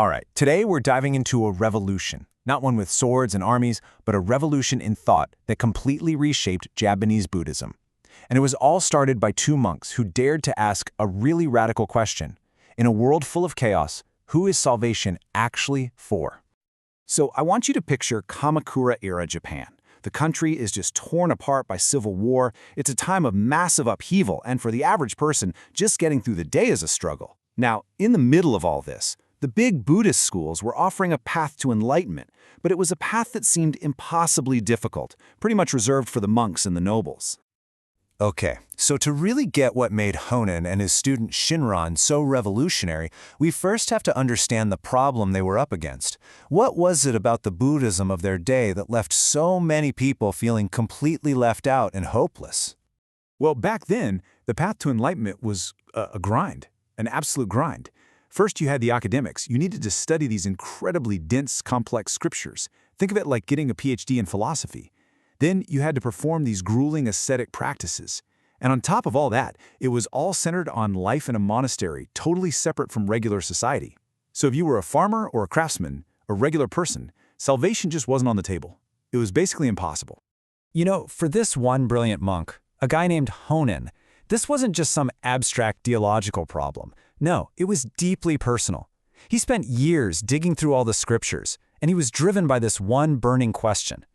All right, today we're diving into a revolution. Not one with swords and armies, but a revolution in thought that completely reshaped Japanese Buddhism. And it was all started by two monks who dared to ask a really radical question. In a world full of chaos, who is salvation actually for? So I want you to picture Kamakura-era Japan. The country is just torn apart by civil war. It's a time of massive upheaval, and for the average person, just getting through the day is a struggle. Now, in the middle of all this, the big Buddhist schools were offering a path to enlightenment, but it was a path that seemed impossibly difficult, pretty much reserved for the monks and the nobles. Okay, so to really get what made Hōnen and his student Shinran so revolutionary, we first have to understand the problem they were up against. What was it about the Buddhism of their day that left so many people feeling completely left out and hopeless? Well, back then, the path to enlightenment was a grind, an absolute grind. First, you had the academics. You needed to study these incredibly dense, complex scriptures. Think of it like getting a PhD in philosophy. Then you had to perform these grueling ascetic practices. And on top of all that, it was all centered on life in a monastery, totally separate from regular society. So if you were a farmer or a craftsman, a regular person, salvation just wasn't on the table. It was basically impossible. You know, for this one brilliant monk, a guy named Hōnen, this wasn't just some abstract theological problem. No, it was deeply personal. He spent years digging through all the scriptures, and he was driven by this one burning question.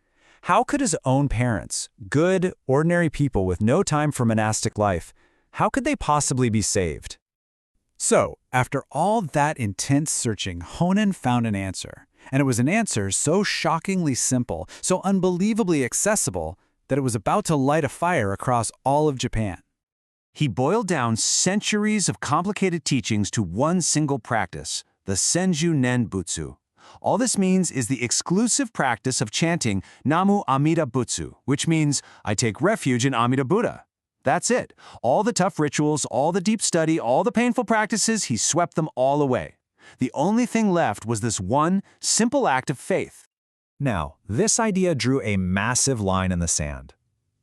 How could his own parents, good, ordinary people with no time for monastic life, how could they possibly be saved? So, after all that intense searching, Hōnen found an answer. And it was an answer so shockingly simple, so unbelievably accessible, that it was about to light a fire across all of Japan. He boiled down centuries of complicated teachings to one single practice, the Senju Nen Butsu. All this means is the exclusive practice of chanting Namu Amida Butsu, which means, I take refuge in Amida Buddha. That's it. All the tough rituals, all the deep study, all the painful practices, he swept them all away. The only thing left was this one simple act of faith. Now, this idea drew a massive line in the sand.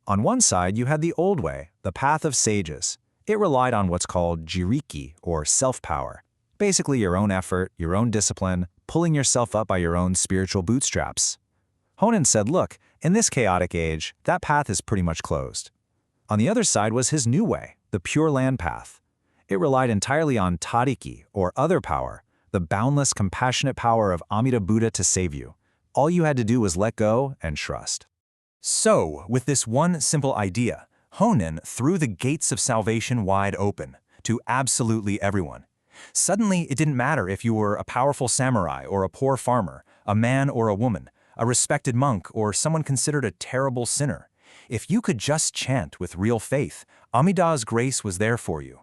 On one side, you had the old way, the path of sages. It relied on what's called jiriki, or self-power. Basically your own effort, your own discipline, pulling yourself up by your own spiritual bootstraps. Hōnen said, look, in this chaotic age, that path is pretty much closed. On the other side was his new way, the Pure Land path. It relied entirely on tariki, or other power, the boundless, compassionate power of Amida Buddha to save you. All you had to do was let go and trust. So, with this one simple idea, Hōnen threw the gates of salvation wide open to absolutely everyone. Suddenly, it didn't matter if you were a powerful samurai or a poor farmer, a man or a woman, a respected monk or someone considered a terrible sinner. If you could just chant with real faith, Amida's grace was there for you.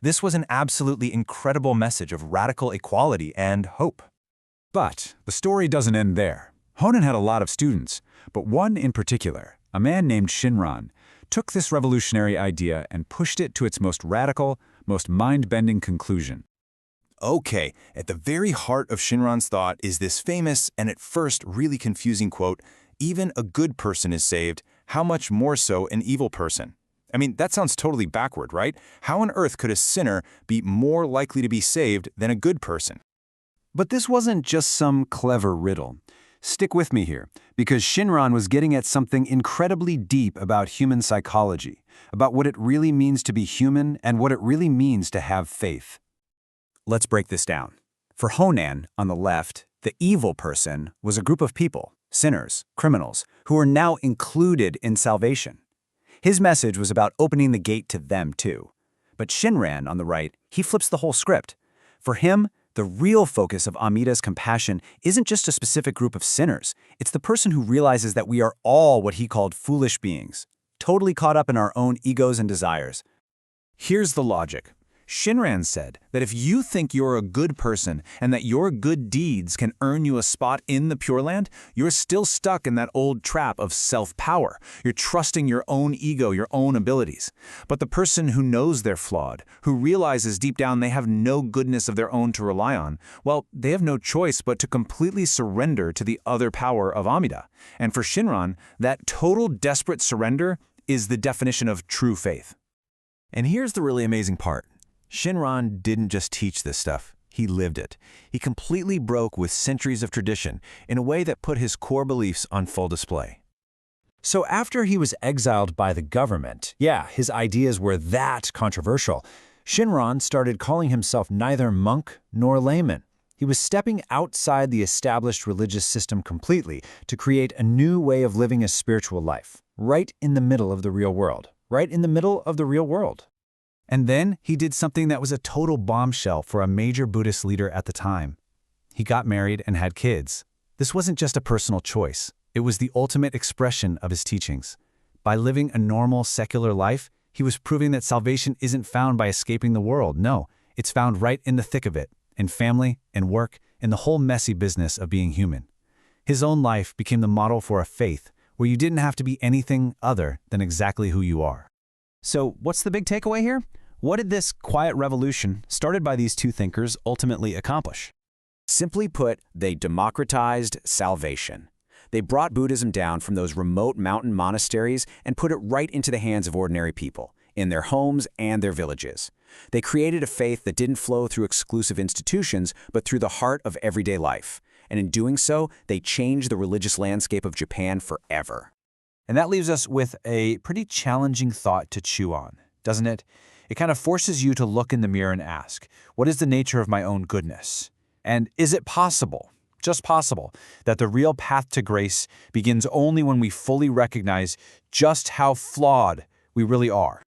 This was an absolutely incredible message of radical equality and hope. But the story doesn't end there. Hōnen had a lot of students, but one in particular, a man named Shinran, took this revolutionary idea and pushed it to its most radical, most mind-bending conclusion. Okay, at the very heart of Shinran's thought is this famous and at first really confusing quote, even a good person is saved, how much more so an evil person? I mean, that sounds totally backward, right? How on earth could a sinner be more likely to be saved than a good person? But this wasn't just some clever riddle. Stick with me here, because Shinran was getting at something incredibly deep about human psychology, about what it really means to be human and what it really means to have faith. Let's break this down. For Hōnen, on the left, the evil person was a group of people, sinners, criminals, who were now included in salvation. His message was about opening the gate to them too. But Shinran, on the right, he flips the whole script. For him, the real focus of Amida's compassion isn't just a specific group of sinners. It's the person who realizes that we are all what he called foolish beings, totally caught up in our own egos and desires. Here's the logic. Shinran said that if you think you're a good person and that your good deeds can earn you a spot in the Pure Land, you're still stuck in that old trap of self-power. You're trusting your own ego, your own abilities. But the person who knows they're flawed, who realizes deep down they have no goodness of their own to rely on, well, they have no choice but to completely surrender to the other power of Amida. And for Shinran, that total desperate surrender is the definition of true faith. And here's the really amazing part. Shinran didn't just teach this stuff. he lived it. He completely broke with centuries of tradition in a way that put his core beliefs on full display. So after he was exiled by the government, his ideas were that controversial, Shinran started calling himself neither monk nor layman. He was stepping outside the established religious system completely to create a new way of living a spiritual life, right in the middle of the real world. Right in the middle of the real world. And then he did something that was a total bombshell for a major Buddhist leader at the time. He got married and had kids. This wasn't just a personal choice. It was the ultimate expression of his teachings. By living a normal, secular life, he was proving that salvation isn't found by escaping the world. No, it's found right in the thick of it, in family, in work, in the whole messy business of being human. His own life became the model for a faith where you didn't have to be anything other than exactly who you are. So what's the big takeaway here? What did this quiet revolution, started by these two thinkers, ultimately accomplish? Simply put, they democratized salvation. They brought Buddhism down from those remote mountain monasteries and put it right into the hands of ordinary people, in their homes and their villages. They created a faith that didn't flow through exclusive institutions, but through the heart of everyday life. And in doing so, they changed the religious landscape of Japan forever. And that leaves us with a pretty challenging thought to chew on, doesn't it? It kind of forces you to look in the mirror and ask, what is the nature of my own goodness? And is it possible, just possible, that the real path to grace begins only when we fully recognize just how flawed we really are?